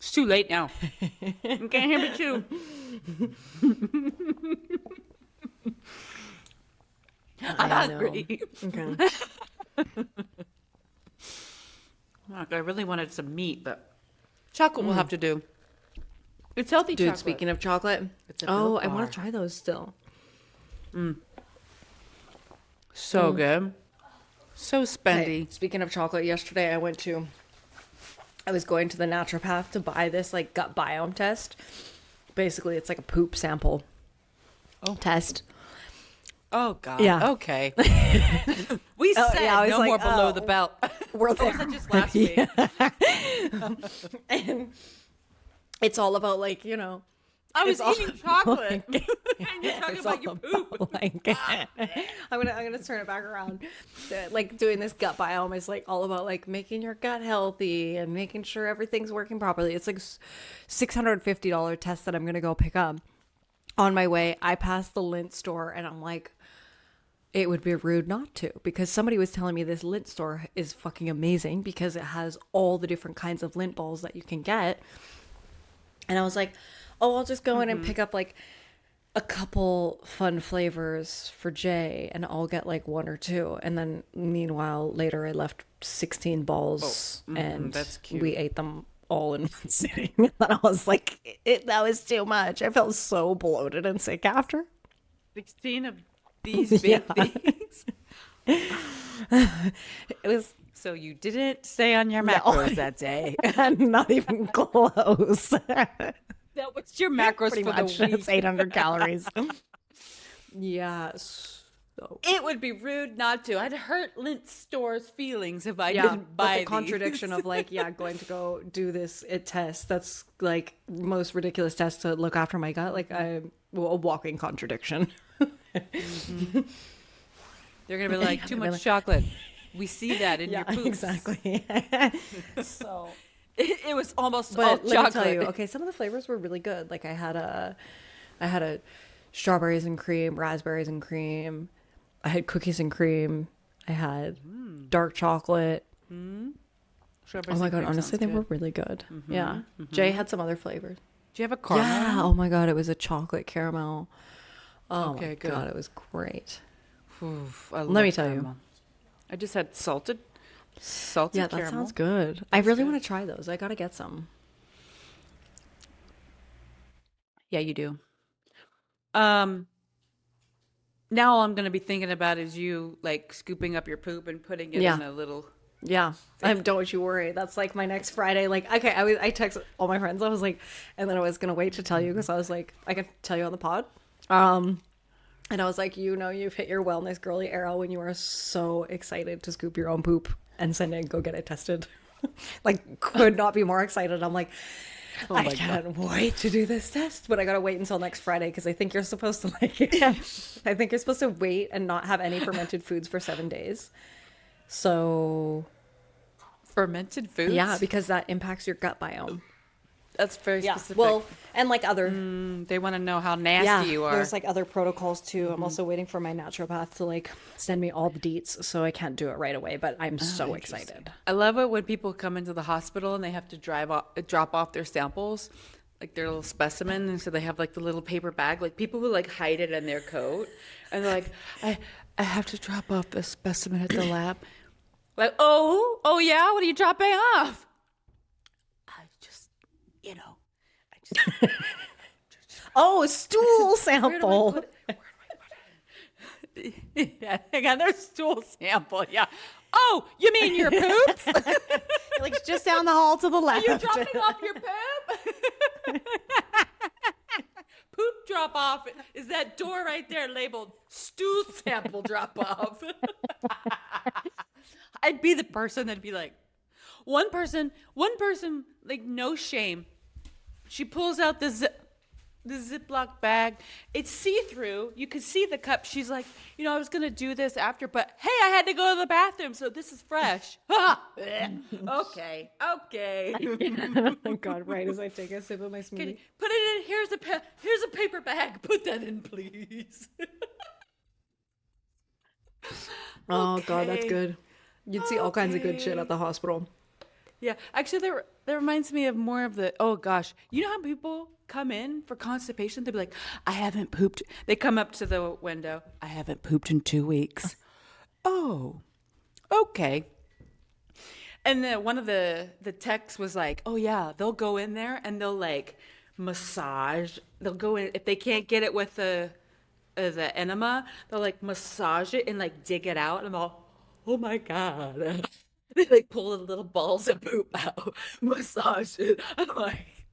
It's too late now. You can't hear me chew. I'm I know. hungry. Okay. Look, I really wanted some meat, but chocolate will have to do. It's healthy Dude, chocolate. speaking of chocolate, It's a oh, Milk I want Bar. to try those still. So good. So Okay, spendy. speaking of chocolate, yesterday I was going to the naturopath to buy this like gut biome test. Basically, it's like a poop sample Oh. test. Oh God. Yeah. Okay. We said yeah, I was no like, more below oh, the belt. We're Or there. was that just last week? And it's all about like, I was it's all eating chocolate, like- and you're talking it's about all your poop. about, like I'm gonna turn it back around. Like doing this gut biome is like all about like making your gut healthy and making sure everything's working properly. It's like $650 test that I'm gonna go pick up. On my way, I passed the lint store and I'm like, it would be rude not to, because somebody was telling me this lint store is fucking amazing because it has all the different kinds of lint balls that you can get. And I was like, oh, I'll just go in and pick up like a couple fun flavors for Jay and I'll get like one or two. And then meanwhile, later I left 16 balls and that's cute. we ate them all in one sitting. And I was like, that was too much. I felt so bloated and sick after. 16 of these big things. It was So you didn't stay on your macros that day. not even close. That was your macros Pretty for much. the week. It's 800 calories. Yeah. So It would be rude not to. I'd hurt Lint Store's feelings if I yeah, didn't but buy the contradiction these. of like, yeah, going to go do this test. That's like most ridiculous test to look after my gut. Like I'm a walking contradiction. They're gonna be like, too much chocolate. We see that in your Yeah, poops. exactly. So, It was almost but all let me chocolate. tell you, okay, some of the flavors were really good. Like I had a strawberries and cream, raspberries and cream. I had cookies and cream. I had dark chocolate. Strawberries Oh my and God, cream honestly, sounds they good. were really good. Yeah. Jay had some other flavors. Do you have a caramel? Yeah. Oh my God, it was a chocolate caramel. Oh Okay, my good. God, it was great. Oof, I Let love me tell you. caramel. I just had salted Yeah, that caramel. sounds good. I really want to try those. I gotta get some. Yeah, you do. Now all I'm gonna be thinking about is you like scooping up your poop and putting it Yeah. in a little. Yeah, don't you worry. That's like my next Friday. Like, okay, I texted all my friends. I was like, and then I was gonna wait to tell you because I was like, I could tell you on the pod. And I was like, you've hit your wellness girly era when you are so excited to scoop your own poop and send it and go get it tested. Like, could not be more excited. I'm like, I can't wait to do this test, but I gotta wait until next Friday because I think you're supposed to like, I think you're supposed to wait and not have any fermented foods for 7 days. So Fermented foods? yeah, because that impacts your gut biome. That's very specific. Well, and like other They want to know how nasty you are. there's like other protocols too. I'm also waiting for my naturopath to like send me all the deets, so I can't do it right away. But I'm so excited. I love it when people come into the hospital and they have to drop off their samples, like their little specimen, and so they have like the little paper bag. Like people who like hide it in their coat, and they're like, I have to drop off the specimen at the lab. Like, oh yeah, what are you dropping off? I just, I just. Oh, stool sample. Where do I put it? Yeah, hang on, there's stool sample. Yeah. Oh, you mean your poops? Like just down the hall to the left. You dropping off your poop? Poop drop off is that door right there labeled stool sample drop off. I'd be the person that'd be like, one person, like no shame. She pulls out the Ziploc bag. It's see-through. You can see the cup. She's like, I was going to do this after, but hey, I had to go to the bathroom, so this is fresh. Okay. Oh God! Right as I take a sip of my Can smoothie. you put it in. Here's a paper bag. Put that in, please. Oh God, that's Okay. good. You'd see all kinds of good shit Okay. at the hospital. Yeah, actually, that reminds me of more of the. Oh gosh, you know how people come in for constipation? They'll be like, "I haven't pooped." They come up to the window. I haven't pooped in 2 weeks. Oh, okay. And then one of the techs was like, "Oh yeah, they'll go in there and they'll like massage. They'll go in if they can't get it with the enema. They'll like massage it and like dig it out." And I'm all, "Oh my god!" They like pull the little balls of poop out, massage it. I'm like,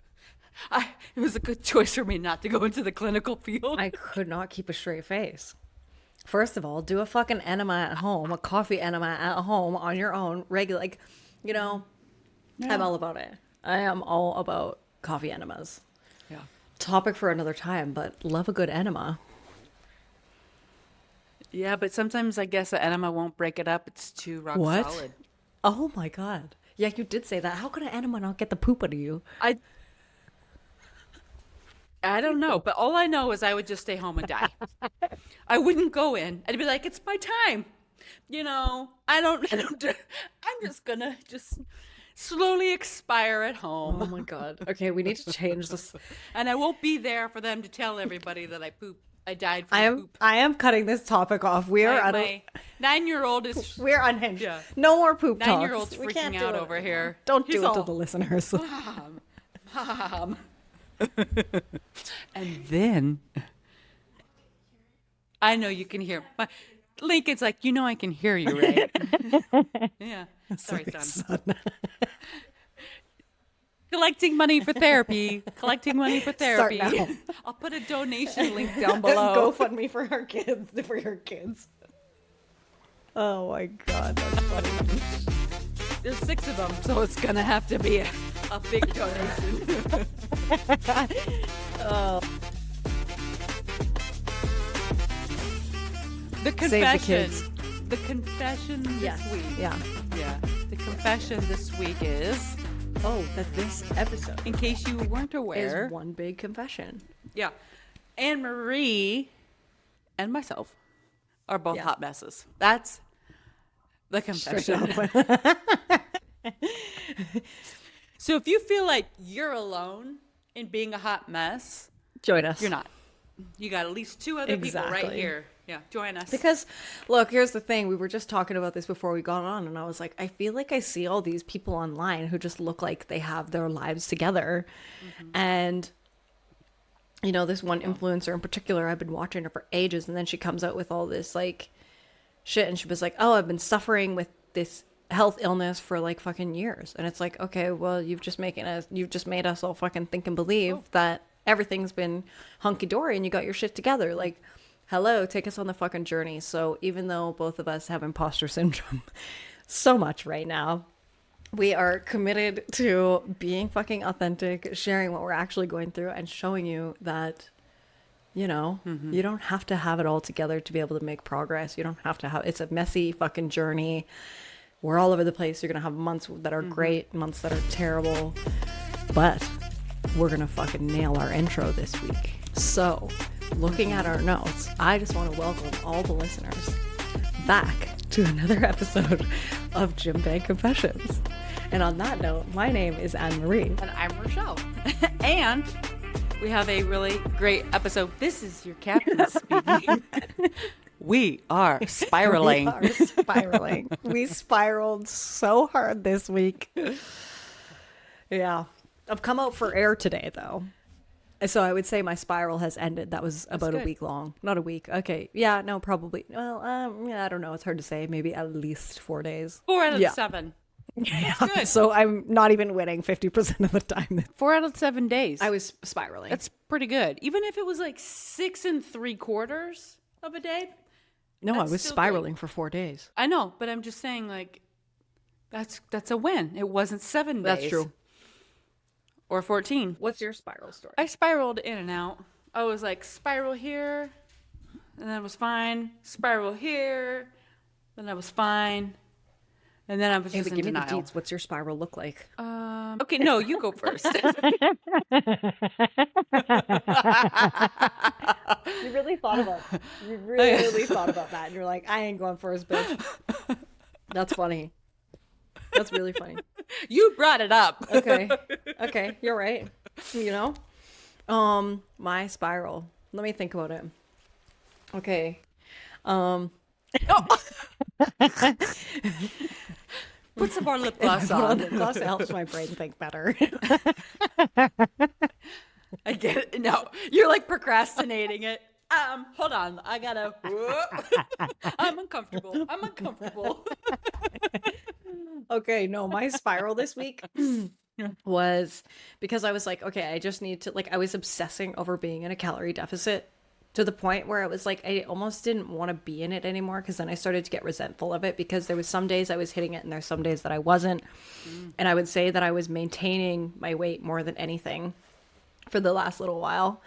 it was a good choice for me not to go into the clinical field. I could not keep a straight face. First of all, do a fucking enema at home, a coffee enema at home on your own, regular. Like, you know, Yeah. I'm all about it. I am all about coffee enemas. Yeah. Topic for another time, but love a good enema. Yeah, but sometimes I guess the enema won't break it up. It's too rock What? solid. Oh my God. Yeah, you did say that. How could an enema not get the poop out of you? I don't know, but all I know is I would just stay home and die. I wouldn't go in. I'd be like, it's my time. You know, I'm just gonna just slowly expire at Oh home. my God. Okay, we need to change this. And I won't be there for them to tell everybody that I died from I am poop. I am cutting this topic off. We are My 9-year-old is we're unhinged. Yeah. No more poop talks. 9-year-old's We freaking can't do out it over anymore. here. Don't He's do it to all, the listeners. Mom. And then I know you can hear. Lincoln's like, I can hear you, right? Yeah. Sorry, son. Collecting money for therapy. Collecting money for therapy. Start now. I'll put a donation link down below. GoFundMe for our kids. For your kids. Oh my God, that's funny. There's 6 of them, so it's gonna have to be a big donation. Oh. The Save the confession. kids. The confession this week. Yeah. Yeah. The confession this week is, Oh, that this episode in case you weren't aware, is one big confession. yeah, Anne Marie and myself are both Yeah. hot messes. That's the confession. So if you feel like you're alone in being a hot mess, Join us. you're not. You got at least 2 other people right Exactly. here. Yeah, join us. Because, look, here's the thing. We were just talking about this before we got on, and I was like, I feel like I see all these people online who just look like they have their lives together. And, this one influencer in particular, I've been watching her for ages, and then she comes out with all this, like, shit, and she was like, oh, I've been suffering with this health illness for, like, fucking years. And it's like, okay, well, you've just made us all fucking think and believe that everything's been hunky-dory and you got your shit together. Like, hello, take us on the fucking journey. So even though both of us have imposter syndrome so much right now, we are committed to being fucking authentic, sharing what we're actually going through, and showing you that, you don't have to have it all together to be able to make progress. You don't have to have, it's a messy fucking journey. We're all over the place. You're going to have months that are great, months that are terrible, but we're going to fucking nail our intro this week. So, looking at our notes, I just want to welcome all the listeners back to another episode of Gym Bag Confessions. And on that note, my name is Anne Marie. And I'm Rochelle. And we have a really great episode. This is your captain speaking. We are spiraling. We are spiraling. We spiraled so hard this week. Yeah. I've come out for air today, though. So I would say my spiral has ended. That was about a good. week long. Not a week. Okay. Yeah, no, probably. Well, yeah, I don't know. It's hard to say. Maybe at least 4 days. 4 out of Yeah. 7. Yeah. good. So I'm not even winning 50% of the time. 4 out of 7 days. I was spiraling. That's pretty good. Even if it was like 6 3/4 of a day. No, I that's was still spiraling for 4 days. I know, but I'm just saying, like, that's a win. It wasn't 7 days. That's true. Or 14. What's your spiral story? I spiraled in and out. I was like, spiral here, and then I was fine. Spiral here, then I was fine. And then I was just in give me the denial. deets. What's your spiral look like? Okay, no, you go first. You really thought about that. And you're like, I ain't going first, bitch. That's funny. That's really funny. You brought it up. Okay. Okay, you're right. You know? My spiral. Let me think about it. Okay. Um Put some more lip gloss put on on. lip gloss, it helps my brain think better. I get it. No, you're like procrastinating it. Hold on. I gotta. I'm uncomfortable. I'm uncomfortable. Okay, no, my spiral this week was because I was like, okay, I just need to, like, I was obsessing over being in a calorie deficit to the point where it was like I almost didn't want to be in it anymore, because then I started to get resentful of it, because there was some days I was hitting it and there's some days that I wasn't. And I would say that I was maintaining my weight more than anything for the last little while.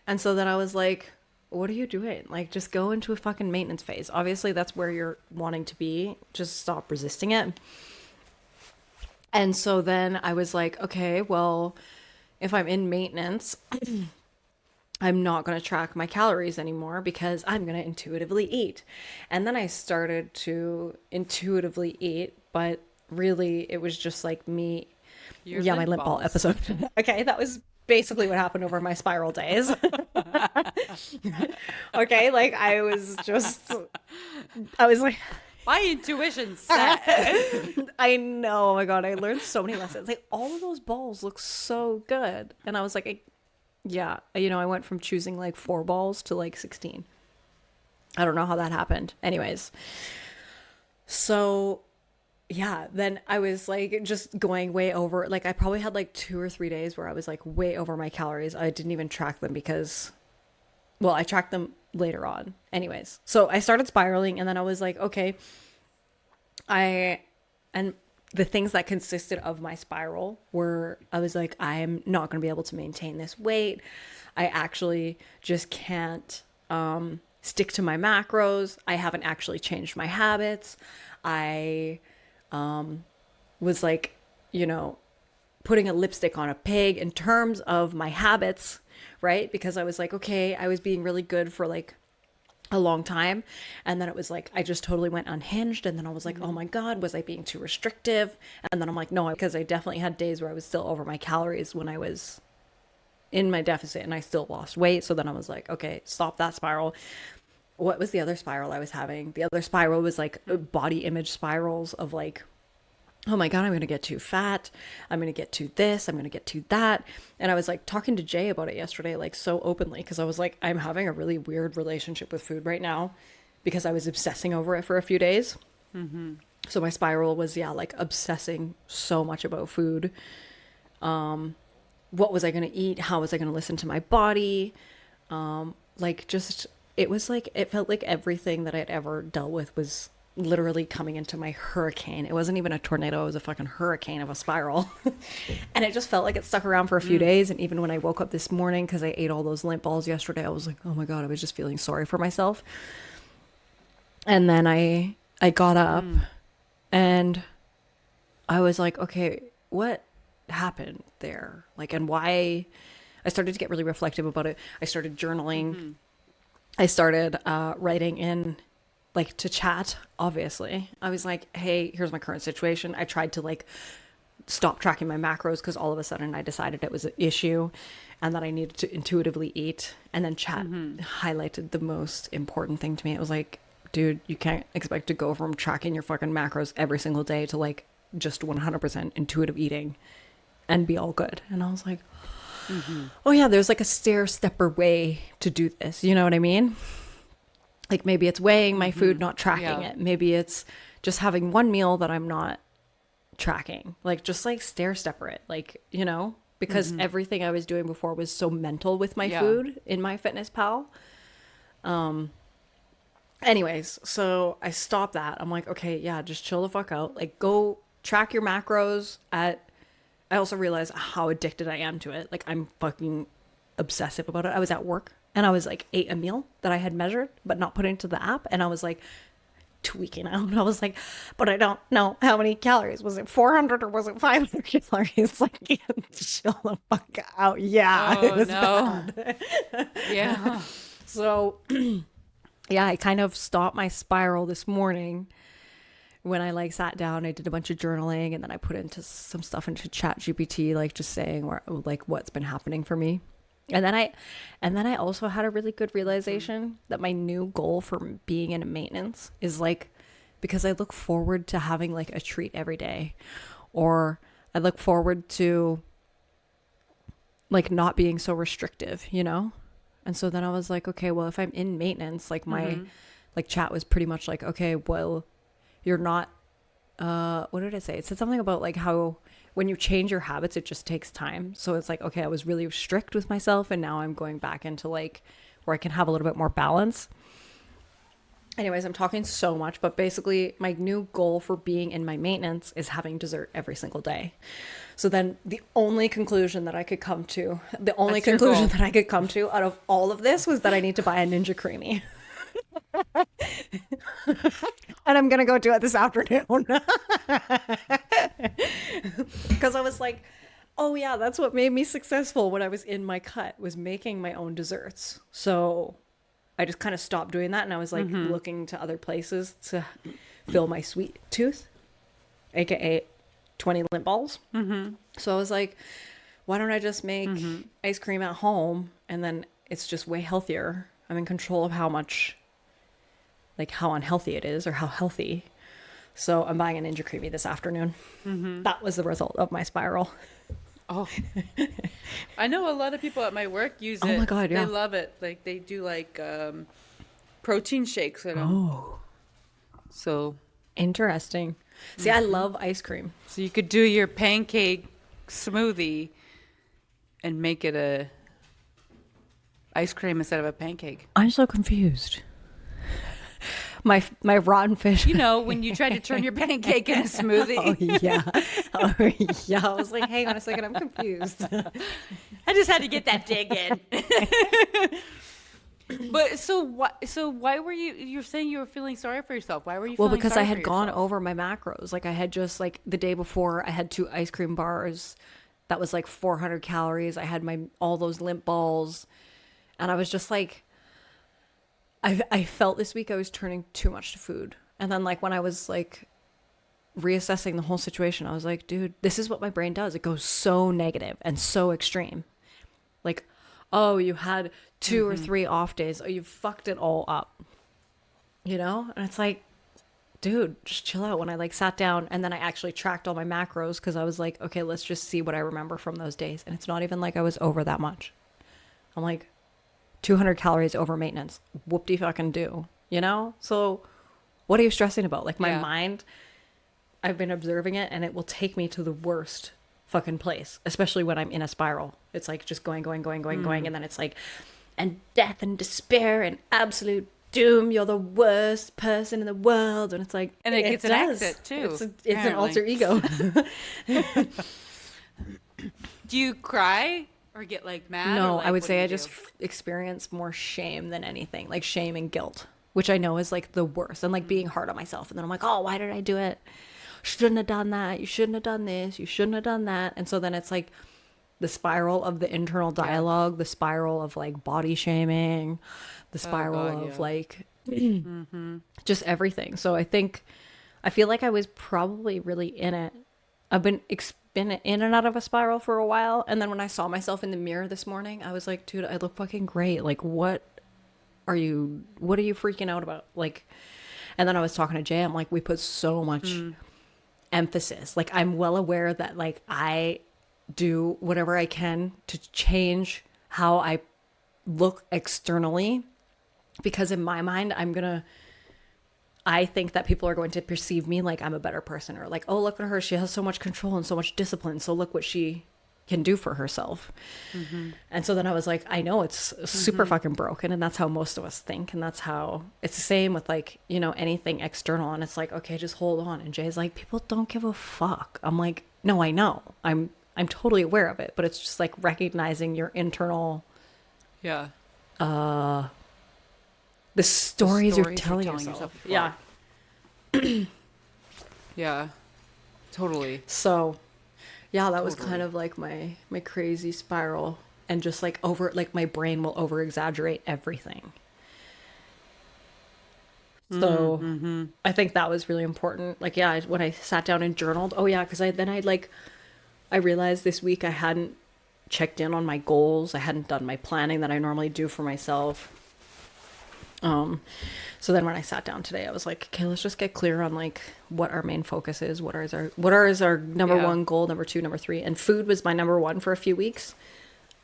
And so then I was like, what are you doing? Like, just go into a fucking maintenance phase. Obviously, that's where you're wanting to be. Just stop resisting it. And so then I was like, okay, well, if I'm in maintenance, I'm not going to track my calories anymore, because I'm going to intuitively eat. And then I started to intuitively eat, but really it was just like me. Your Yeah, my lint lint ball balls. episode. Okay, that was basically what happened over my spiral days. Okay, like I was like, My intuition said. I know, oh my God, I learned so many lessons. Like, all of those balls look so good. And I was like, yeah, I went from choosing like 4 balls to like 16. I don't know how that happened. Anyways, so yeah, then I was like just going way over. Like, I probably had like 2 or 3 days where I was like way over my calories. I didn't even track them because, well, I tracked them later on. Anyways, so I started spiraling, and then I was like, okay, and the things that consisted of my spiral were, I was like, I'm not going to be able to maintain this weight. I actually just can't stick to my macros. I haven't actually changed my habits. I was like, putting a lipstick on a pig in terms of my habits, right? Because I was like, okay, I was being really good for like a long time, and then it was like I just totally went unhinged, and then I was like, oh my God, was I being too restrictive? And then I'm like, no, because I definitely had days where I was still over my calories when I was in my deficit, and I still lost weight. So then I was like, okay, stop that spiral. What was the other spiral I was having? The other spiral was like body image spirals of like, oh my God, I'm going to get too fat. I'm going to get to this. I'm going to get to that. And I was like talking to Jay about it yesterday, like so openly, because I was like, I'm having a really weird relationship with food right now, because I was obsessing over it for a few days. So my spiral was, yeah, like obsessing so much about food. What was I going to eat? How was I going to listen to my body? Like, just, it was like, it felt like everything that I'd ever dealt with was literally coming into my hurricane. It wasn't even a tornado, it was a fucking hurricane of a spiral. And it just felt like it stuck around for a few days. And even when I woke up this morning, because I ate all those lint balls yesterday, I was like, oh my God, I was just feeling sorry for myself. And then I got up and I was like, okay, what happened there? Like, and why? I started to get really reflective about it. I started journaling. I started writing in, like, to chat, obviously. I was like, hey, here's my current situation. I tried to like stop tracking my macros, because all of a sudden I decided it was an issue and that I needed to intuitively eat. And then chat highlighted the most important thing to me. It was like, dude, you can't expect to go from tracking your fucking macros every single day to like just 100% intuitive eating and be all good. And I was like, oh yeah, there's like a stair-stepper way to do this. You know what I mean? Like, maybe it's weighing my food, not tracking it. Maybe it's just having one meal that I'm not tracking. Like, just like stair-stepper it. Like, because everything I was doing before was so mental with my food in my Fitness Pal. Anyways, so I stopped that. I'm like, okay, yeah, just chill the fuck out. Like, go track your macros at... I also realized how addicted I am to it. Like, I'm fucking obsessive about it. I was at work and I was like, ate a meal that I had measured but not put into the app, and I was like tweaking out. I was like, but I don't know how many calories. Was it 400 or was it 500 calories? Like, chill the fuck out. Yeah, it was bad. Yeah. So yeah, I kind of stopped my spiral this morning when I like sat down, I did a bunch of journaling, and then I put into some stuff into Chat GPT, like just saying where like what's been happening for me. And then I also had a really good realization that my new goal for being in maintenance is like, because I look forward to having like a treat every day, or I look forward to like not being so restrictive, you know? And so then I was like, okay, well, if I'm in maintenance, like my like chat was pretty much like, okay, well, you're not what did I say? It said something about like how when you change your habits, it just takes time. So it's like, okay, I was really strict with myself, and now I'm going back into like where I can have a little bit more balance. Anyways, I'm talking so much, but basically my new goal for being in my maintenance is having dessert every single day. So then the only conclusion that I could come to, the only That's your conclusion goal. that I could come to out of all of this was that I need to buy a Ninja Creami. And I'm going to go do it this afternoon. Because I was like, oh yeah, that's what made me successful when I was in my cut, was making my own desserts. So I just kind of stopped doing that, and I was like looking to other places to fill my sweet tooth, aka 20 lint balls. So I was like, why don't I just make ice cream at home, and then it's just way healthier. I'm in control of how much, like how unhealthy it is or how healthy. So I'm buying a Ninja Creami this afternoon. That was the result of my spiral. Oh, I know a lot of people at my work use it. Oh my God, yeah. They love it. Like they do like protein shakes in them. Oh, So, interesting. See, I love ice cream. so you could do your pancake smoothie and make it a ice cream instead of a pancake. I'm so confused. My rotten fish. You know, when you try to turn your pancake into a smoothie. Oh yeah. Oh yeah. I was like, hang on a second, I'm confused. I just had to get that dig in. But so why were you're saying you were feeling sorry for yourself? Why were you Well, feeling because I sorry had for gone yourself? over my macros. Like I had just like the day before I had 2 ice cream bars. That was like 400 calories. I had my all those limp balls, and I was just like, I felt this week I was turning too much to food. And then like when I was like reassessing the whole situation, I was like, dude, this is what my brain does. It goes so negative and so extreme. Like, oh, you had 2 or 3 off days. Oh, you fucked it all up. You know? And it's like, dude, just chill out. When I like sat down and then I actually tracked all my macros, because I was like, okay, let's just see what I remember from those days. And it's not even like I was over that much. I'm like 200 calories over maintenance. Whoop-de fucking do. You know? So what are you stressing about? Like my Yeah. mind, I've been observing it, and it will take me to the worst fucking place, especially when I'm in a spiral. It's like just going, going. And then it's like, and death and despair and absolute doom. You're the worst person in the world. And it's like, And it gets an does. exit, too, It's an apparently. alter ego. Do you cry or get like mad? No, or, like, I would what say do I you just do? experience more shame than anything, like shame and guilt, which I know is like the worst, and like being hard on myself. And then I'm like, oh, why did I do it? Shouldn't have done that. You shouldn't have done this. You shouldn't have done that. And so then it's like the spiral of the internal dialogue, the spiral of like body shaming, the spiral God, of yeah. like just everything. So I feel like I was probably really in it. I've been in and out of a spiral for a while, and then when I saw myself in the mirror this morning, I was like, dude, I look fucking great. Like, what are you freaking out about? Like, and then I was talking to Jay. I'm like, we put so much emphasis. Like, I'm well aware that like I do whatever I can to change how I look externally, because in my mind, I think that people are going to perceive me like I'm a better person, or like, oh, look at her. She has so much control and so much discipline. So look what she can do for herself. And so then I was like, I know it's super fucking broken. And that's how most of us think. And that's how it's the same with like, you know, anything external. And it's like, okay, just hold on. And Jay's like, people don't give a fuck. I'm like, no, I know. I'm totally aware of it. But it's just like recognizing your internal, Yeah. the stories you're stories telling, you're telling yourself. yourself. Yeah. Yeah. Totally. So, yeah, that was Totally. kind of like my crazy spiral, and just like my brain will over exaggerate everything. So Mm-hmm. I think that was really important. Like, yeah, when I sat down and journaled, oh yeah, because I realized this week I hadn't checked in on my goals. I hadn't done my planning that I normally do for myself. Um, so then when I sat down today, I was like, okay, let's just get clear on like what our main focus is. What is our number Yeah. one goal, number two, number three, and food was my number one for a few weeks.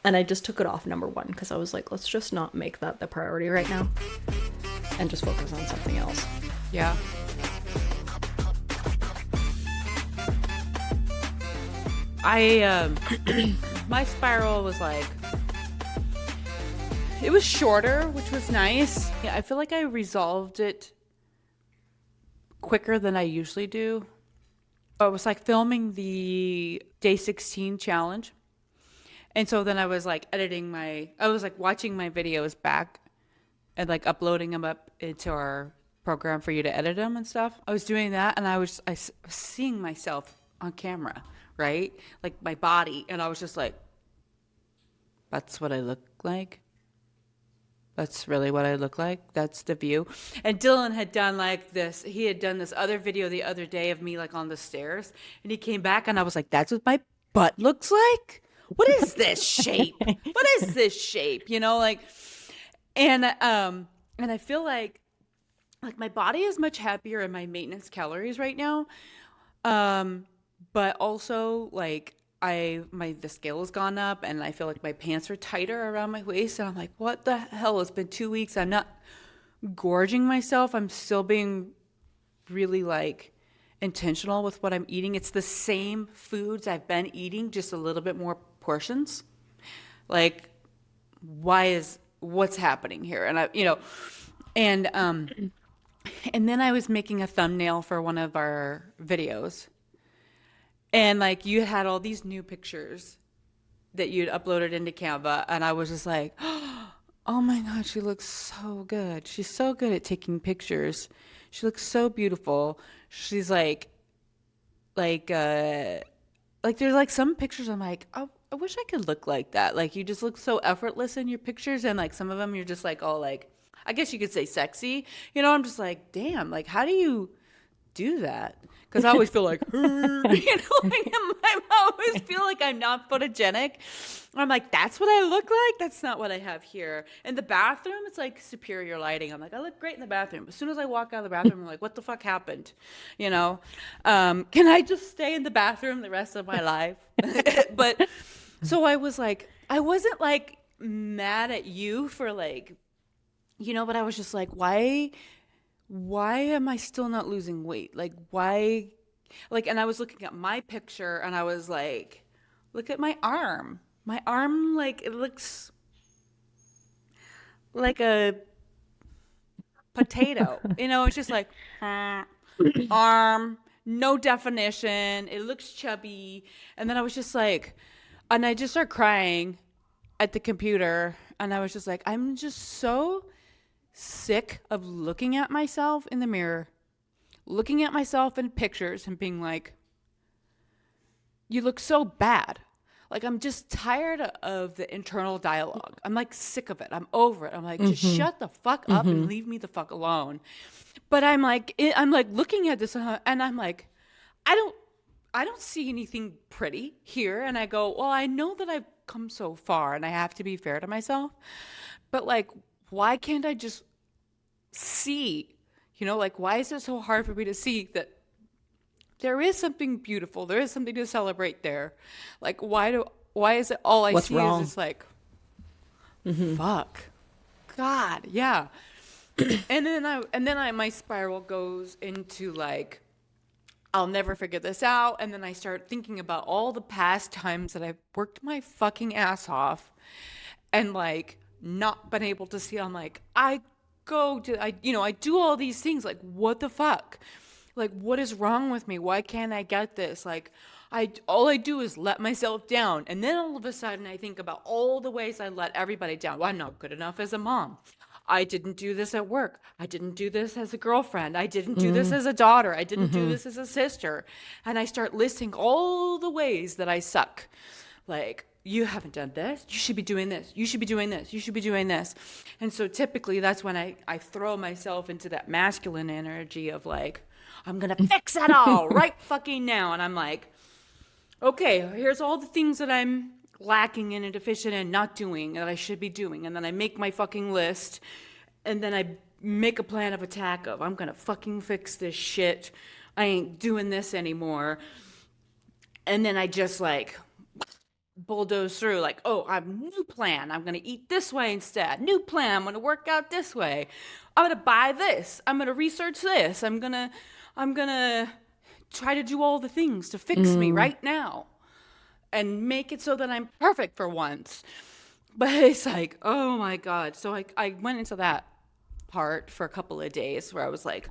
And I just took it off number one because I was like, let's just not make that the priority right now and just focus on something else. Yeah. I my spiral was like, it was shorter, which was nice. Yeah, I feel like I resolved it quicker than I usually do. I was like filming the day 16 challenge. And so then I was like I was like watching my videos back and like uploading them up into our program for you to edit them and stuff. I was doing that and I was seeing myself on camera, right? Like my body. And I was just like, that's what I look like. That's really what I look like. That's the view. And Dylan had done like this. He had done this other video the other day of me like on the stairs. And he came back and I was like, that's what my butt looks like? What is this shape? What is this shape? You know, like, and I feel like my body is much happier in my maintenance calories right now. But also like the scale has gone up and I feel like my pants are tighter around my waist and I'm like, what the hell? It's been 2 weeks. I'm not gorging myself. I'm still being really like intentional with what I'm eating. It's the same foods I've been eating, just a little bit more portions. Like, what's happening here? And and and then I was making a thumbnail for one of our videos. And like you had all these new pictures that you'd uploaded into Canva, and I was just like, oh my God, she looks so good. She's so good at taking pictures. She looks so beautiful. She's like, uh, like there's like some pictures I'm like, oh, I wish I could look like that. Like you just look so effortless in your pictures, and like some of them you're just like all like, I guess you could say sexy. You know, I'm just like, damn, like how do you do that? Because I always feel like, you know, like I always feel like I'm not photogenic. I'm like, that's what I look like. That's not what I have here. In the bathroom, it's like superior lighting. I'm like, I look great in the bathroom. As soon as I walk out of the bathroom, I'm like, what the fuck happened? You know, can I just stay in the bathroom the rest of my life? But so I was like, I wasn't like mad at you for like, you know, but I was just like, why am I still not losing weight? Like, why? Like, and I was looking at my picture and I was like, look at my arm. My arm, like, it looks like a potato. You know, it's just like, arm, no definition. It looks chubby. And then I was just like, and I just started crying at the computer. And I was just like, I'm just so sick of looking at myself in the mirror, looking at myself in pictures and being like, you look so bad. Like, I'm just tired of the internal dialogue. I'm like sick of it. I'm over it. I'm like, just shut the fuck up and leave me the fuck alone. But I'm like looking at this and I'm like, I don't see anything pretty here. And I go, well, I know that I've come so far and I have to be fair to myself. But like, why can't I just see, you know, like, why is it so hard for me to see that there is something beautiful, there is something to celebrate there? Like, why is it all I What's see wrong? is just like, fuck, God, yeah. And then my spiral goes into like, I'll never figure this out. And then I start thinking about all the past times that I've worked my fucking ass off and like not been able to see. I'm like, I do all these things. Like, what the fuck? Like, what is wrong with me? Why can't I get this? Like, all I do is let myself down. And then all of a sudden I think about all the ways I let everybody down. Well, I'm not good enough as a mom. I didn't do this at work. I didn't do this as a girlfriend. I didn't do this as a daughter. I didn't do this as a sister. And I start listing all the ways that I suck. Like, you haven't done this. You should be doing this. You should be doing this. You should be doing this. And so typically that's when I throw myself into that masculine energy of like, I'm going to fix it all right fucking now. And I'm like, okay, here's all the things that I'm lacking in and deficient in, not doing, that I should be doing. And then I make my fucking list, and then I make a plan of attack of, I'm going to fucking fix this shit. I ain't doing this anymore. And then I just like bulldoze through, like, oh, I have a new plan. I'm going to eat this way instead. New plan. I'm going to work out this way. I'm going to buy this. I'm going to research this. I'm going to try to do all the things to fix me right now and make it so that I'm perfect for once. But it's like, oh my God. So I went into that part for a couple of days where I was like,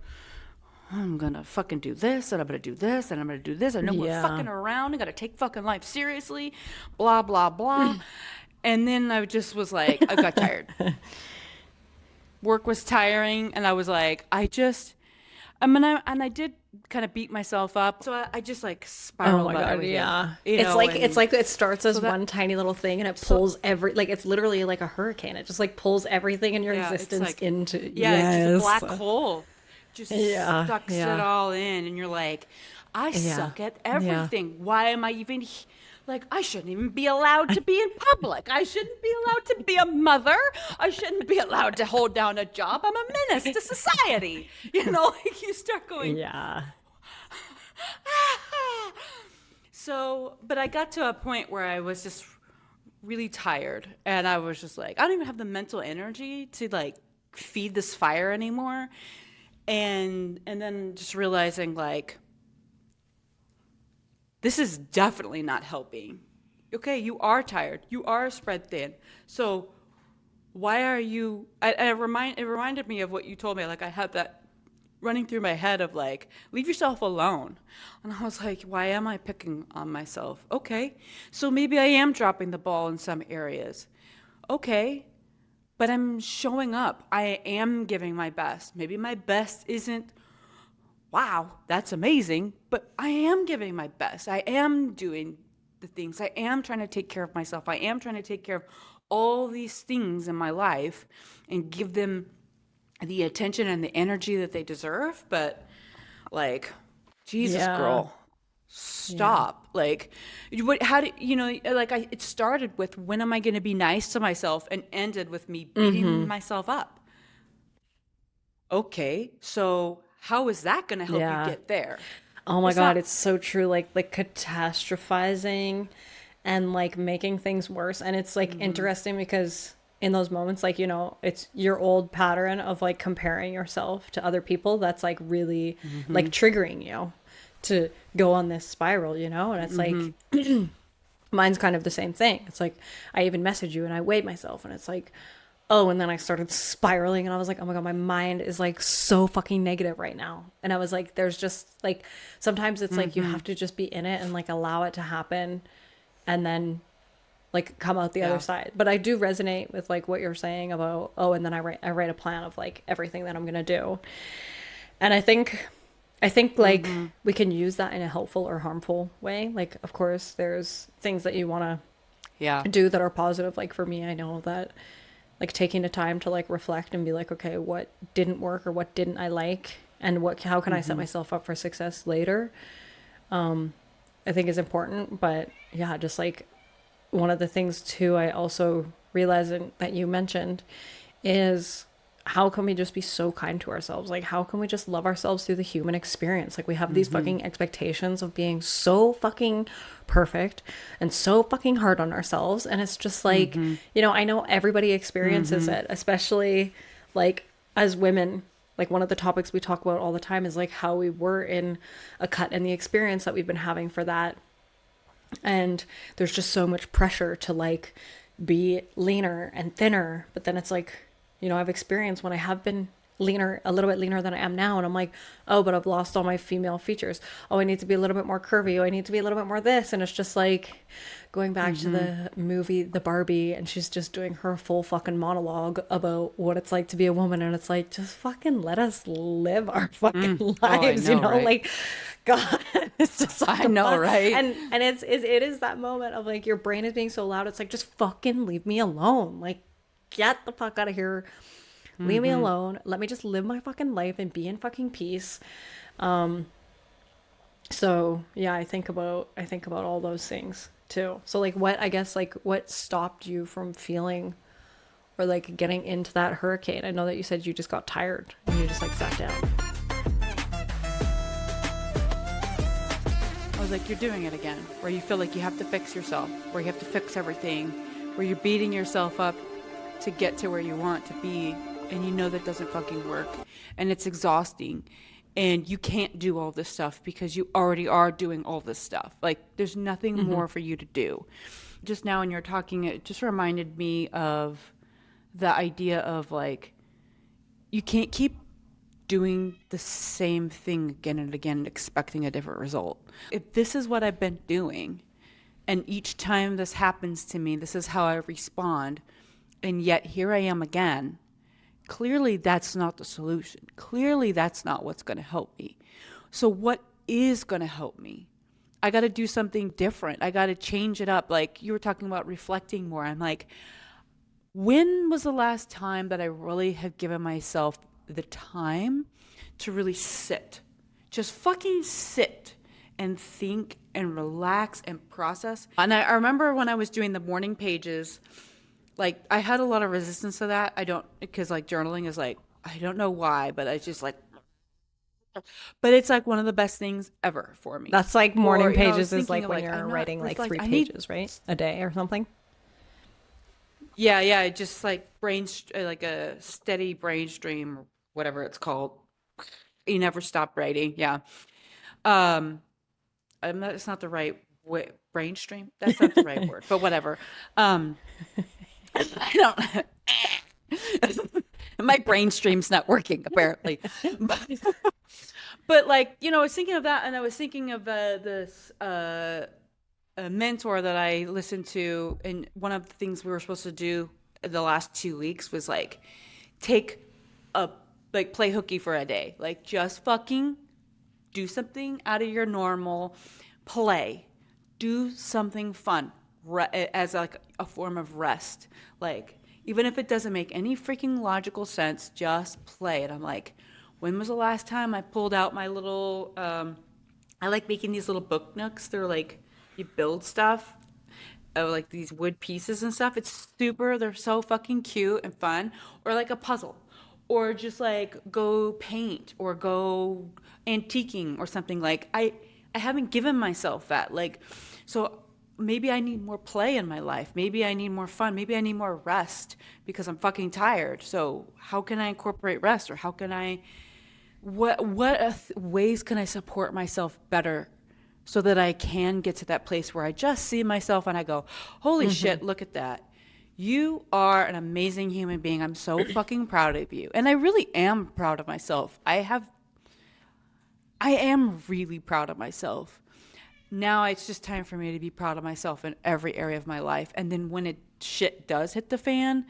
I'm gonna fucking do this, and I'm gonna do this, and I'm gonna do this. I know we're fucking around. I gotta take fucking life seriously, blah, blah, blah. And then I just was like, I got tired. Work was tiring, and I was like, I did kind of beat myself up. So I just like spiraled about everything. Yeah. You know, It's like it starts as one tiny little thing and it pulls like it's literally like a hurricane. It just like pulls everything in your existence like, into it's just a black hole. Just sucks it all in, and you're like, I suck at everything. Why am I even like, I shouldn't even be allowed to be in public. I shouldn't be allowed to be a mother. I shouldn't be allowed to hold down a job. I'm a menace to society. You know, like you start going, So, but I got to a point where I was just really tired, and I was just like, I don't even have the mental energy to like feed this fire anymore. And then just realizing like, this is definitely not helping. Okay, you are tired. You are spread thin. So why are you, it reminded me of what you told me. Like I had that running through my head of like, leave yourself alone. And I was like, why am I picking on myself? Okay, so maybe I am dropping the ball in some areas. Okay, but I'm showing up. I am giving my best. Maybe my best isn't, wow, that's amazing, but I am giving my best. I am doing the things. I am trying to take care of myself. I am trying to take care of all these things in my life and give them the attention and the energy that they deserve. But like, Jesus, girl, stop. Like, how do you know, like it started with, when am I going to be nice to myself, and ended with me beating myself up. Okay, so how is that going to help you get there? Oh my God, it's so true. Like catastrophizing and like making things worse. And it's like interesting because in those moments, like, you know, it's your old pattern of like comparing yourself to other people that's like really like triggering you to go on this spiral, you know? And it's like, mine's kind of the same thing. It's like, I even message you and I weighed myself, and it's like, oh, and then I started spiraling, and I was like, oh my God, my mind is like so fucking negative right now. And I was like, there's just like, sometimes it's like, you have to just be in it and like allow it to happen, and then like come out the other side. But I do resonate with like what you're saying about, oh, and then I write a plan of like everything that I'm going to do. And I think like we can use that in a helpful or harmful way. Like, of course, there's things that you want to do that are positive. Like for me, I know that like taking the time to like reflect and be like, okay, what didn't work or what didn't I like, and how can I set myself up for success later? I think is important. But yeah, just like one of the things too, I also realized that you mentioned is, how can we just be so kind to ourselves? Like, how can we just love ourselves through the human experience? Like, we have these fucking expectations of being so fucking perfect and so fucking hard on ourselves. And it's just like, you know, I know everybody experiences it, especially like as women. Like one of the topics we talk about all the time is like how we were in a cut and the experience that we've been having for that. And there's just so much pressure to like be leaner and thinner. But then it's like, you know, I've experienced when I have been leaner, a little bit leaner than I am now. And I'm like, oh, but I've lost all my female features. Oh, I need to be a little bit more curvy. Oh, I need to be a little bit more this. And it's just like going back to the movie, The Barbie, and she's just doing her full fucking monologue about what it's like to be a woman. And it's like, just fucking let us live our fucking Oh, I lives, you know, know? right? Like, God, it's just like I know, right? and it is that moment of like your brain is being so loud. It's like, just fucking leave me alone. Like, get the fuck out of here. Leave me alone. Let me just live my fucking life and be in fucking peace. So yeah, I think about all those things too. So like what, I guess, like what stopped you from feeling or like getting into that hurricane? I know that you said you just got tired and you just like sat down. I was like, you're doing it again, where you feel like you have to fix yourself, where you have to fix everything, where you're beating yourself up to get to where you want to be, and you know that doesn't fucking work, and it's exhausting, and you can't do all this stuff because you already are doing all this stuff. Like, there's nothing more for you to do. Just now when you're talking, it just reminded me of the idea of like, you can't keep doing the same thing again and again and expecting a different result. If this is what I've been doing, and each time this happens to me, this is how I respond, and yet here I am again, clearly that's not the solution. Clearly that's not what's going to help me. So what is going to help me? I got to do something different. I got to change it up. Like you were talking about reflecting more. I'm like, when was the last time that I really have given myself the time to really sit? Just fucking sit and think and relax and process. And I remember when I was doing the morning pages, like I had a lot of resistance to that. I don't, because like journaling is like, I don't know why, but I just like, but it's like one of the best things ever for me. That's like Or, morning you know, I was pages is thinking like of when like, you're I'm not, writing like it's three I need, pages, right? A day or something. yeah, just like like a steady brain stream or whatever it's called. You never stop writing. Yeah. Um, I'm not, it's not the right way, brain stream. That's not the right word, but whatever. Um, I don't, my brain stream's not working apparently. But like, you know, I was thinking of that, and I was thinking of this a mentor that I listened to, and one of the things we were supposed to do the last 2 weeks was like take a like play hooky for a day, like just fucking do something out of your normal play, do something fun as like a form of rest, like even if it doesn't make any freaking logical sense, just play it. I'm like, when was the last time I pulled out my little I like making these little book nooks. They're like, you build stuff of like these wood pieces and stuff. They're so fucking cute and fun. Or like a puzzle. Or just like go paint or go antiquing or something. Like I haven't given myself that. Like, so maybe I need more play in my life. Maybe I need more fun. Maybe I need more rest because I'm fucking tired. So how can I incorporate rest, or how can I ways can I support myself better so that I can get to that place where I just see myself and I go, holy shit, look at that. You are an amazing human being. I'm so fucking proud of you. And I really am proud of myself. I am really proud of myself. Now it's just time for me to be proud of myself in every area of my life. And then when shit does hit the fan,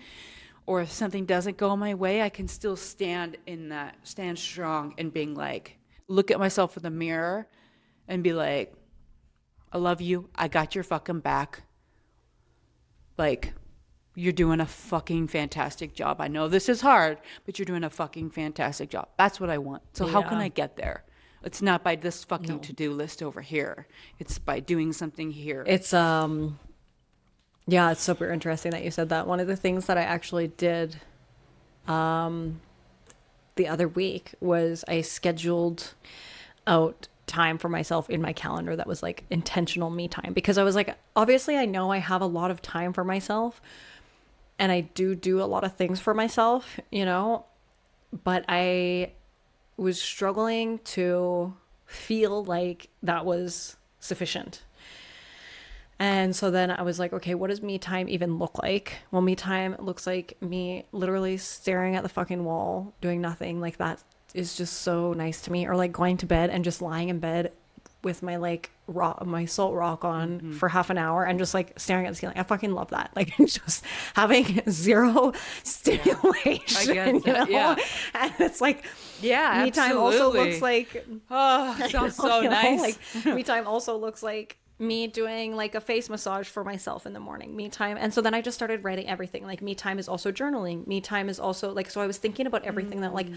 or if something doesn't go my way, I can still stand strong and being like, look at myself in the mirror and be like, I love you. I got your fucking back. Like, you're doing a fucking fantastic job. I know this is hard, but you're doing a fucking fantastic job. That's what I want. So how can Yeah. I get there? It's not by this fucking No. to-do list over here. It's by doing something here. It's yeah, it's super interesting that you said that. One of the things that I actually did the other week was I scheduled out time for myself in my calendar that was like intentional me time, because I was like, obviously I know I have a lot of time for myself and I do a lot of things for myself, you know, but I was struggling to feel like that was sufficient. And so then I was like, okay, what does me time even look like? Well, me time looks like me literally staring at the fucking wall, doing nothing. Like that is just so nice to me. Or like going to bed and just lying in bed with my like rock, my salt rock on for half an hour and just like staring at the ceiling. I fucking love that. Like just having zero stimulation. I get that, yeah. And it's like, Yeah, me time also looks like, Oh, sounds so nice. Like me time also looks like me doing like a face massage for myself in the morning. Me time. And so then I just started writing everything. Like me time is also journaling. Me time is also like, so I was thinking about everything that like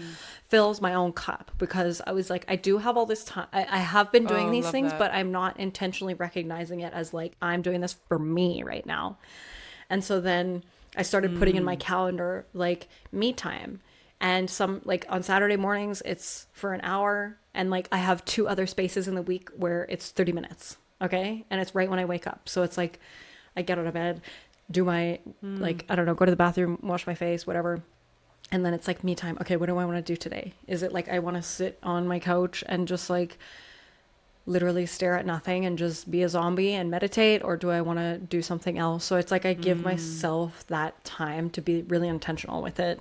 fills my own cup, because I was like, I do have all this time. I have been doing these things, but I'm not intentionally recognizing it as like, I'm doing this for me right now. And so then I started putting in my calendar like me time. And some like on Saturday mornings, it's for an hour. And like I have 2 other spaces in the week where it's 30 minutes. Okay. And it's right when I wake up. So it's like I get out of bed, do my like, I don't know, go to the bathroom, wash my face, whatever. And then it's like me time. Okay. What do I want to do today? Is it like I want to sit on my couch and just like literally stare at nothing and just be a zombie and meditate? Or do I want to do something else? So it's like I give myself that time to be really intentional with it.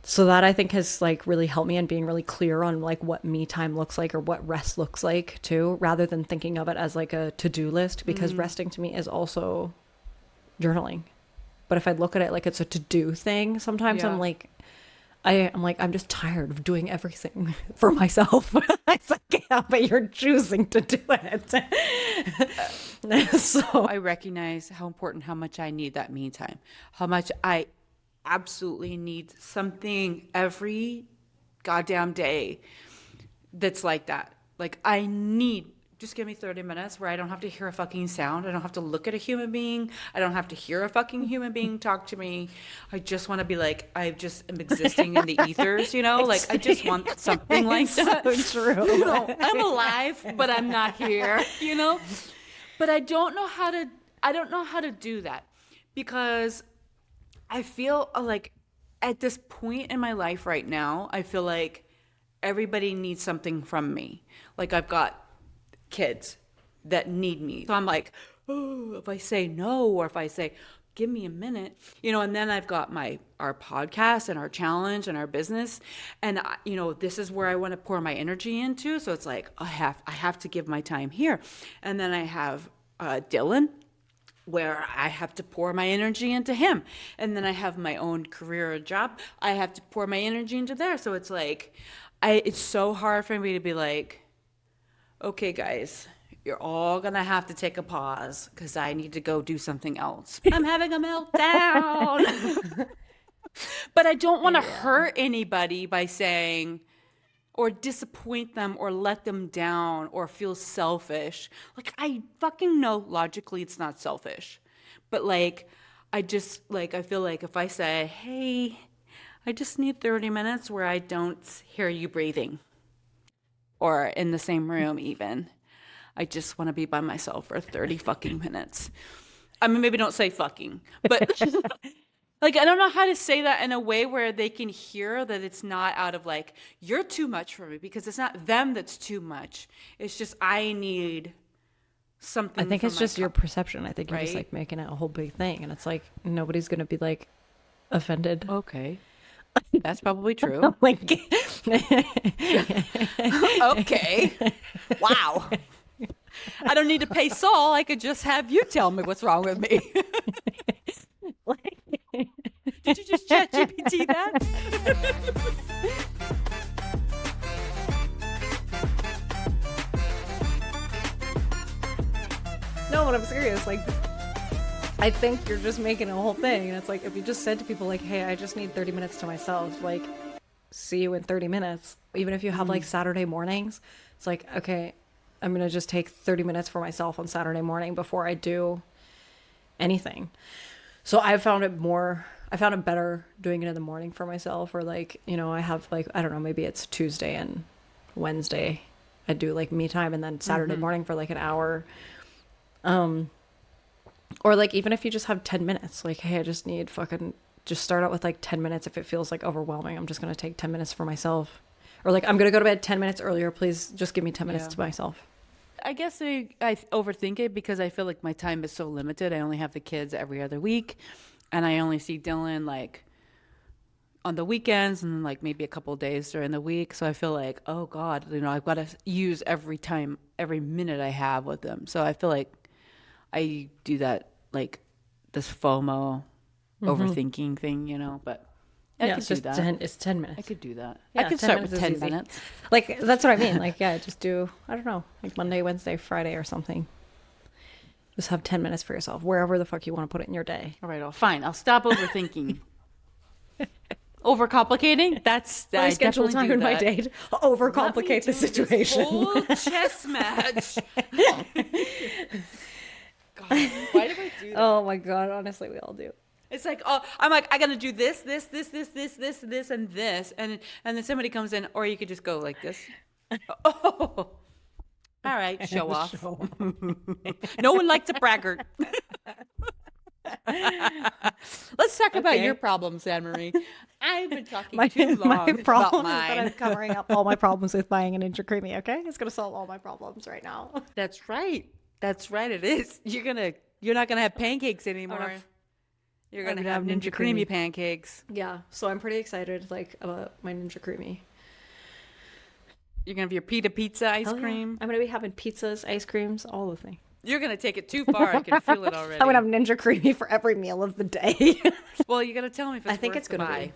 So that I think has like really helped me in being really clear on like what me time looks like or what rest looks like too, rather than thinking of it as like a to-do list, because resting to me is also journaling. But if I look at it like it's a to-do thing, sometimes I'm like, I'm just tired of doing everything for myself. It's like, yeah, but you're choosing to do it. So I recognize how important, how much I need that me time, how much I absolutely need something every goddamn day that's like that. Like I need, just give me 30 minutes where I don't have to hear a fucking sound. I don't have to look at a human being. I don't have to hear a fucking human being talk to me. I just want to be like, I just am existing in the ethers, you know? Like I just want something like that. So true. You know, I'm alive, but I'm not here, you know? But I don't know how to do that, because I feel like at this point in my life right now, I feel like everybody needs something from me. Like I've got kids that need me. So I'm like, oh, if I say no, or if I say, give me a minute, you know, and then I've got our podcast and our challenge and our business. And, you know, this is where I want to pour my energy into. So it's like, I have to give my time here. And then I have Dylan, where I have to pour my energy into him. And then I have my own career or job. I have to pour my energy into there. So it's like, it's so hard for me to be like, okay, guys, you're all going to have to take a pause because I need to go do something else. I'm having a meltdown. But I don't want to hurt anybody by saying, or disappoint them or let them down or feel selfish. Like I fucking know logically it's not selfish. But like I just like I feel like if I say, "Hey, I just need 30 minutes where I don't hear you breathing," or in the same room even, I just want to be by myself for 30 fucking minutes. I mean, maybe don't say fucking, but like, I don't know how to say that in a way where they can hear that it's not out of like, you're too much for me, because it's not them that's too much. It's just, I need something. I think it's just your perception. I think you're just right? like making it a whole big thing. And it's like, nobody's going to be like offended. Okay. That's probably true. Like, Okay. Wow. I don't need to pay Saul. I could just have you tell me what's wrong with me. Did you just chat GPT that? no, but I'm serious. Like, I think you're just making a whole thing. And it's like, if you just said to people like, hey, I just need 30 minutes to myself, like, see you in 30 minutes. Even if you have like Saturday mornings, it's like, okay, I'm going to just take 30 minutes for myself on Saturday morning before I do anything. So I found it better doing it in the morning for myself, or like, you know, I have like, I don't know, maybe it's Tuesday and Wednesday I do like me time, and then Saturday morning for like an hour. Or like, even if you just have 10 minutes, like, hey, I just need just start out with like 10 minutes. If it feels like overwhelming, I'm just going to take 10 minutes for myself. Or like, I'm going to go to bed 10 minutes earlier. Please just give me 10 minutes to myself. I guess I overthink it because I feel like my time is so limited. I only have the kids every other week, and I only see Dylan like on the weekends and like maybe a couple of days during the week. So I feel like, oh God, I've got to use every time, every minute I have with them. So I feel like I do that, like this FOMO overthinking thing, but I Yeah, could it's do just that. 10, it's 10 I minutes. could do that. I Yeah, could 10 start with minutes is 10 easy. minutes. Like, that's what I mean. Like, yeah, just do, I don't know, like Monday, Wednesday, Friday or something. Just have 10 minutes for yourself, wherever the fuck you want to put it in your day. All right, fine. I'll stop overthinking. Overcomplicating? I I schedule definitely time do in my that. day to overcomplicate the situation. Whole chess match. God, why do I do that? Oh my God, honestly, we all do. It's like, oh, I'm like, I gotta do this, and this, and then somebody comes in, or you could just go like this. Oh, all right, show off. No one likes a braggart. Let's talk about Okay. your problems, Anne Marie. I've been talking My too long about problem is that I'm mine. covering up all my problems with buying a Ninja Creami, okay? It's going to solve all my problems right now. That's right. That's right. It is. You're not gonna have pancakes anymore. You're gonna have Ninja Creamy pancakes. Yeah, so I'm pretty excited, like, about my Ninja Creami. You're gonna have your pita pizza ice Hell yeah. cream. I'm going to be having pizzas, ice creams, all the things. You're gonna take it too far. I can feel it already. I'm going to have Ninja Creami for every meal of the day. Well, you gotta tell me if it's I think worth it's the gonna buy. be.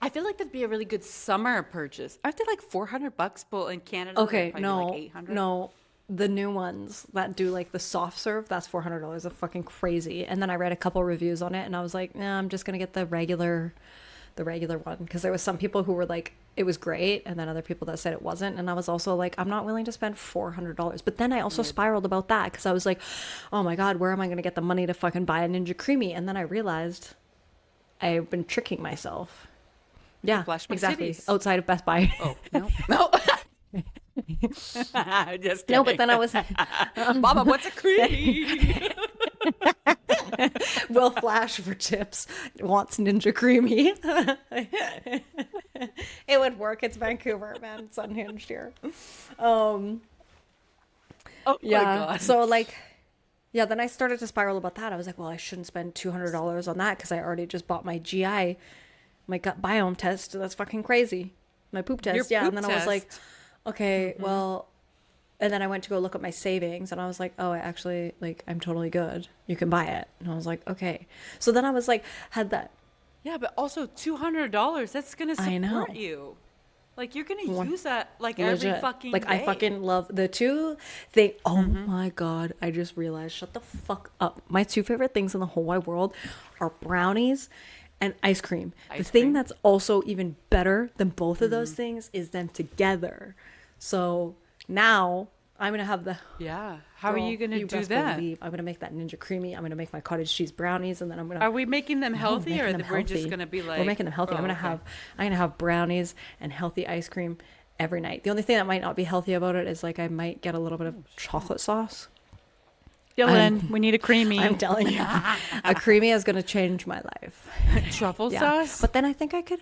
I feel like that'd be a really good summer purchase. Aren't they like $400? But in Canada, Okay, they're probably no, like $800. no. The new ones that do like the soft serve, that's $400. That's fucking crazy. And then I read a couple reviews on it, and I was like, nah, I'm just gonna get the regular one, because there was some people who were like, it was great, and then other people that said it wasn't. And I was also like, I'm not willing to spend $400. But then I also spiraled about that, because I was like, oh my God, where am I gonna get the money to fucking buy a Ninja Creami? And then I realized I've been tricking myself. Yeah, Flash my exactly. titties. Outside of Best Buy. Oh no, no. Just kidding. No, but then I was Mama, what's a cream? Will Flash for chips wants Ninja Creamy. It would work. It's Vancouver, man. It's unhinged here. Oh Yeah. my God. So like, yeah. Then I started to spiral about that. I was like, well, I shouldn't spend $200 on that because I already just bought my GI, my gut biome test. That's fucking crazy. My poop test. Your Yeah. poop And then I was like, test. okay, well. And then I went to go look at my savings, and I was like, oh, I actually, like, I'm totally good. You can buy it. And I was like, okay. So then I was like, had that. Yeah, but also $200. That's gonna I know. support you. Like you're gonna use that like Legit. every fucking like day. I fucking love the two thing. Oh my God, I just realized, shut the fuck up. My two favorite things in the whole wide world are brownies and ice cream. The Ice thing cream. that's also even better than both of those things is them together. So now I'm gonna have the. Yeah. How are Girl, you gonna do best that? believe I'm gonna make that Ninja Creamy. I'm gonna make my cottage cheese brownies, and then I'm gonna. Are we making them No, healthy, making or them we're just healthy. gonna be like? We're making them healthy. Oh, I'm okay. gonna have brownies and healthy ice cream every night. The only thing that might not be healthy about it is like I might get a little bit of chocolate sauce. Dylan, we need a creamy. I'm telling you, a creamy is gonna change my life. truffle Yeah. sauce. But then I think I could.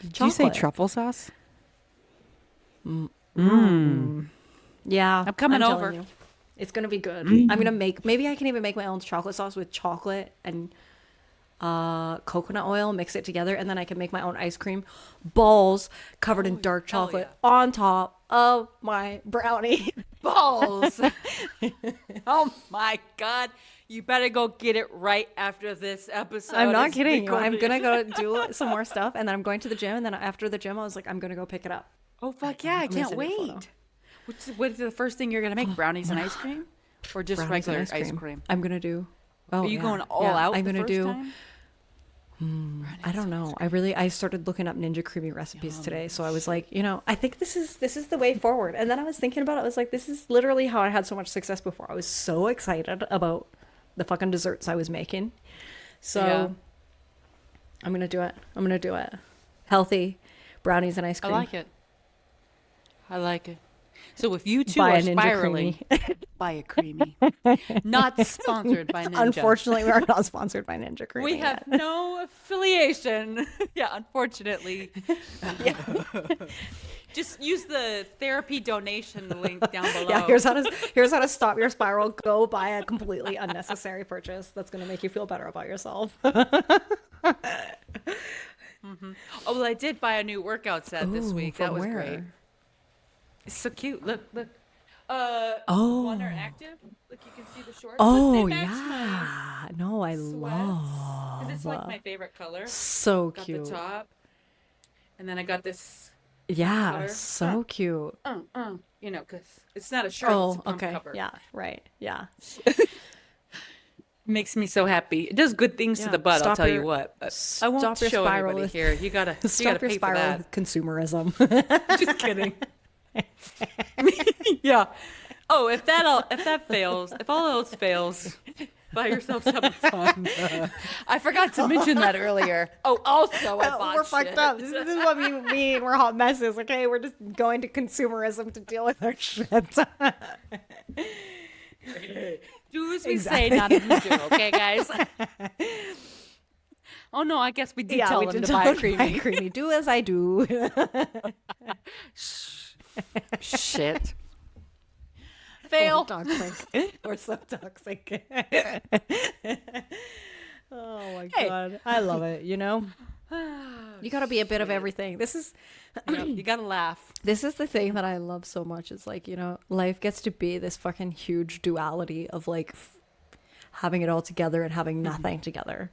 Did you say chocolate. truffle sauce? Yeah, I'm coming telling over. you. It's gonna be good. I'm gonna make. Maybe I can even make my own chocolate sauce with chocolate and coconut oil. Mix it together, and then I can make my own ice cream balls covered in dark hell chocolate on top of my brownie. Balls. Oh my God. You better go get it right after this episode. I'm not is kidding you. I'm recorded. gonna go do some more stuff, and then I'm going to the gym. And then after the gym, I was like, I'm gonna go pick it up. Oh fuck yeah! I gonna can't send you a photo. wait. What's the first thing you're gonna make? Brownies and ice cream, or just Brownies and regular ice cream? I'm gonna do. Oh, Are you yeah, going all yeah. out? I'm the gonna first do. time? I don't know. I started looking up Ninja Creamy recipes today, so I was like, I think this is the way forward. And then I was thinking about it. I was like, this is literally how I had so much success before. I was so excited about the fucking desserts I was making. So Yeah. I'm gonna do it. I'm gonna do it. Healthy brownies and ice I cream. like it. I like it. So if you too Buy are a Ninja spiraling, Creami. buy a Creamy. Not sponsored by Ninja. Unfortunately, we are not sponsored by Ninja Creami. We have yet. no affiliation. Yeah, unfortunately. Yeah. Just use the therapy donation link down below. Yeah, here's how to stop your spiral. Go buy a completely unnecessary purchase that's going to make you feel better about yourself. Oh, well, I did buy a new workout set this week. That from was where? great. It's so cute. Look. Oh. Wonder Active. Look, you can see the shorts. Oh Look, they match yeah. No, I my sweats. love. 'Cause it's like my favorite color. So Got cute. the top. And then I got this, Yeah, color. so cute. you know, because it's not a shirt. Oh, it's a pump okay. cover. Yeah, right. Yeah. Makes me so happy. It does good things to Yeah. the butt, I'll Stop tell your- you what. But I stop won't your show spiral anybody with- here. You gotta Stop your pay for spiral that. with consumerism. Just kidding. Yeah. Oh, if that fails, if all else fails, buy yourself something fun. I forgot to mention that earlier. Oh, also I bought We're shit. fucked up. This is what we mean. We're hot messes. Okay, we're just going to consumerism to deal with our shit. Do as we say, not as we do. Okay, guys. Oh no, I guess we did tell we them did to tell buy a them to Creamy. Creamy. Do as I do. Shit. Fail. Toxic. We're so toxic. Oh my Hey. god, I love it. You know, you got to be a bit of everything. This is You gotta laugh. the thing that I love so much. Is like, you know, life gets to be this fucking huge duality of like having it all together and having nothing together.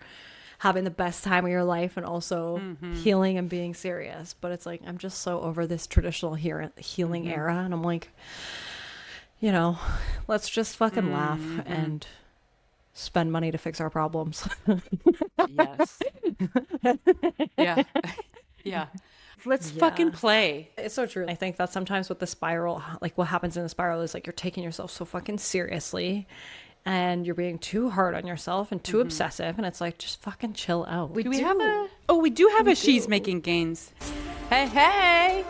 Having the best time of your life and also healing and being serious. But it's like, I'm just so over this traditional healing era. And I'm like, you know, let's just fucking laugh and spend money to fix our problems. Yes. Yeah. Yeah. Let's fucking play. It's so true. I think that sometimes with the spiral, like what happens in the spiral is like you're taking yourself so fucking seriously and you're being too hard on yourself and too obsessive. And it's like, just fucking chill out. Do we have a? Oh, we do have a She's Making Gains. Hey, hey.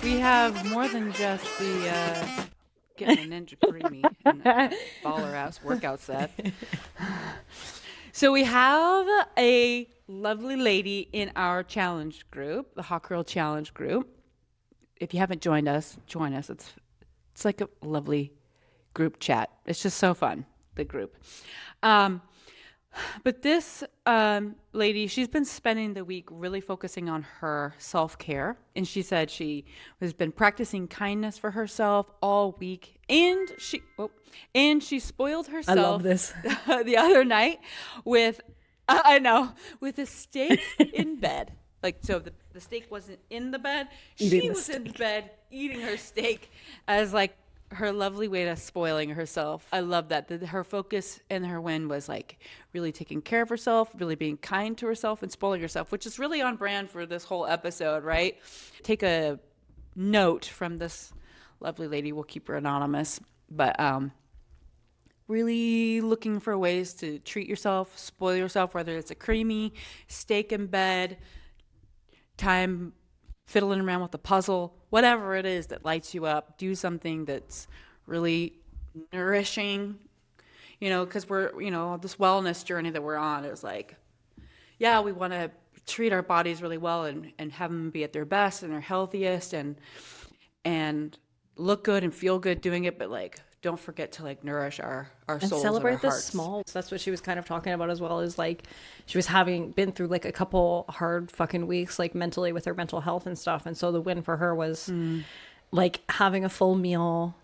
We have more than just the getting a Ninja Creami and a baller ass workout set. So we have a lovely lady in our challenge group, the Hot Girl Challenge group. If you haven't joined us, join us. It's like a lovely group chat. It's just so fun, the group. But this lady, she's been spending the week really focusing on her self-care. And she said she has been practicing kindness for herself all week. And she spoiled herself. I love this. The other night with, with a steak in bed. Like, so the steak wasn't in the bed. She was in the bed eating her steak as like her lovely way to spoiling herself. I love that. Her focus and her win was like really taking care of herself, really being kind to herself and spoiling herself, which is really on brand for this whole episode, right? Take a note from this lovely lady. We'll keep her anonymous, but really looking for ways to treat yourself, spoil yourself, whether it's a creamy steak in bed, time fiddling around with a puzzle, whatever it is that lights you up. Do something that's really nourishing, because we're, this wellness journey that we're on is like, yeah, we want to treat our bodies really well and have them be at their best and their healthiest and look good and feel good doing it, but like, don't forget to like nourish our And souls celebrate and the our hearts. small. That's what she was kind of talking about as well, is like she was been through like a couple hard fucking weeks, like mentally with her mental health and stuff. And so the win for her was like having a full meal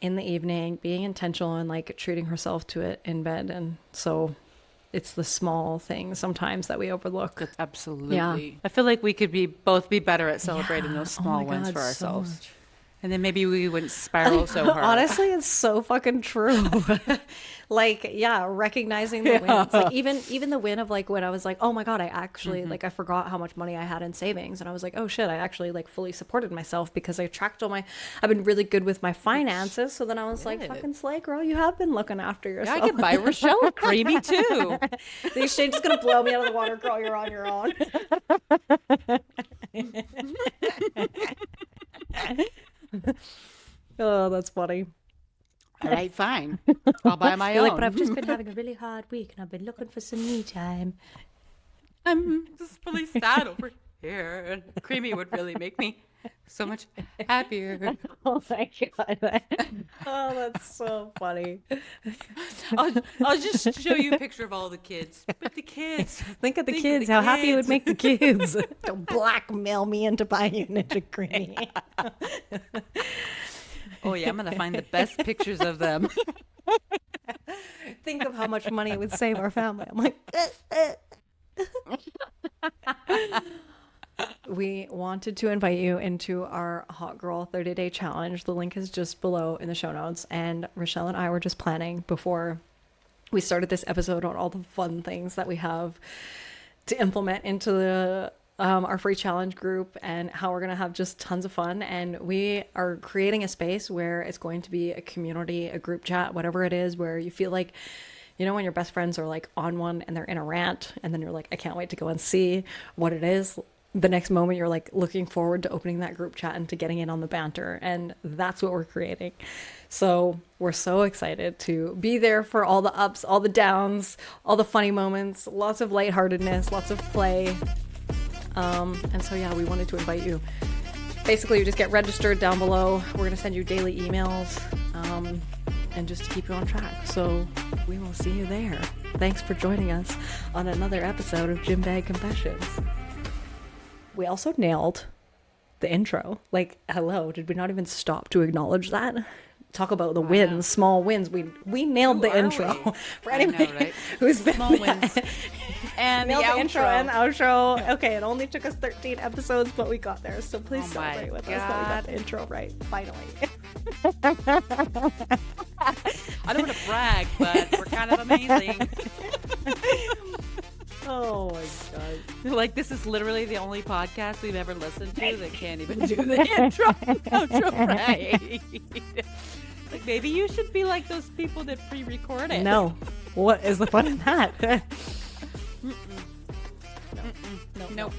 in the evening, being intentional and like treating herself to it in bed. And so it's the small things sometimes that we overlook. Absolutely. Yeah. I feel like we could both be better at celebrating those small Oh my wins God, for so ourselves. much. And then maybe we wouldn't spiral so hard. Honestly, it's so fucking true. Like, yeah, recognizing the wins. Like even the win of like when I was like, oh my God, I actually like I forgot how much money I had in savings. And I was like, oh shit, I actually like fully supported myself because I tracked I've been really good with my finances. So then I was like, fucking slay, girl, you have been looking after yourself. Yeah, I could buy Rochelle a Creami too. The exchange is gonna blow me out of the water, girl. You're on your own. Oh, that's funny. All right, fine. I'll buy my You're own. like, but I've just been having a really hard week and I've been looking for some me time. I'm just really sad over here. And Creami would really make me so much happier. Oh my God. Oh, that's so funny. I'll just show you a picture of all the kids. But the kids. Think of the Think of kids, the how happy it would kids. make the kids. Don't blackmail me into buying you Ninja Creami. Oh, yeah, I'm going to find the best pictures of them. Think of how much money it would save our family. I'm like, we wanted to invite you into our Hot Girl 30-day challenge. The link is just below in the show notes. And Rochelle and I were just planning before we started this episode on all the fun things that we have to implement into the our free challenge group and how we're going to have just tons of fun. And we are creating a space where it's going to be a community, a group chat, whatever it is, where you feel like, you know, when your best friends are like on one and they're in a rant and then you're like, I can't wait to go and see what it is. The next moment you're like looking forward to opening that group chat and to getting in on the banter. And that's what we're creating. So we're so excited to be there for all the ups, all the downs, all the funny moments, lots of lightheartedness, lots of play. And so, yeah, we wanted to invite you. Basically, you just get registered down below. We're going to send you daily emails and just to keep you on track. So we will see you there. Thanks for joining us on another episode of Gym Bag Confessions. We also nailed the intro. Like, hello, did we not even stop to acknowledge that? Talk about the wins, small wins. We nailed the intro. For anybody right? who's been Small wins. And nailed the intro outro. and the outro. Okay, it only took us 13 episodes, but we got there. So please Oh my celebrate with us that we got God. the intro right, finally. I don't want to brag, but we're kind of amazing. Oh my God. Like, this is literally the only podcast we've ever listened to that can't even do the intro and outro right. Like, maybe you should be like those people that pre-record it. No. What is the fun in that? Nope.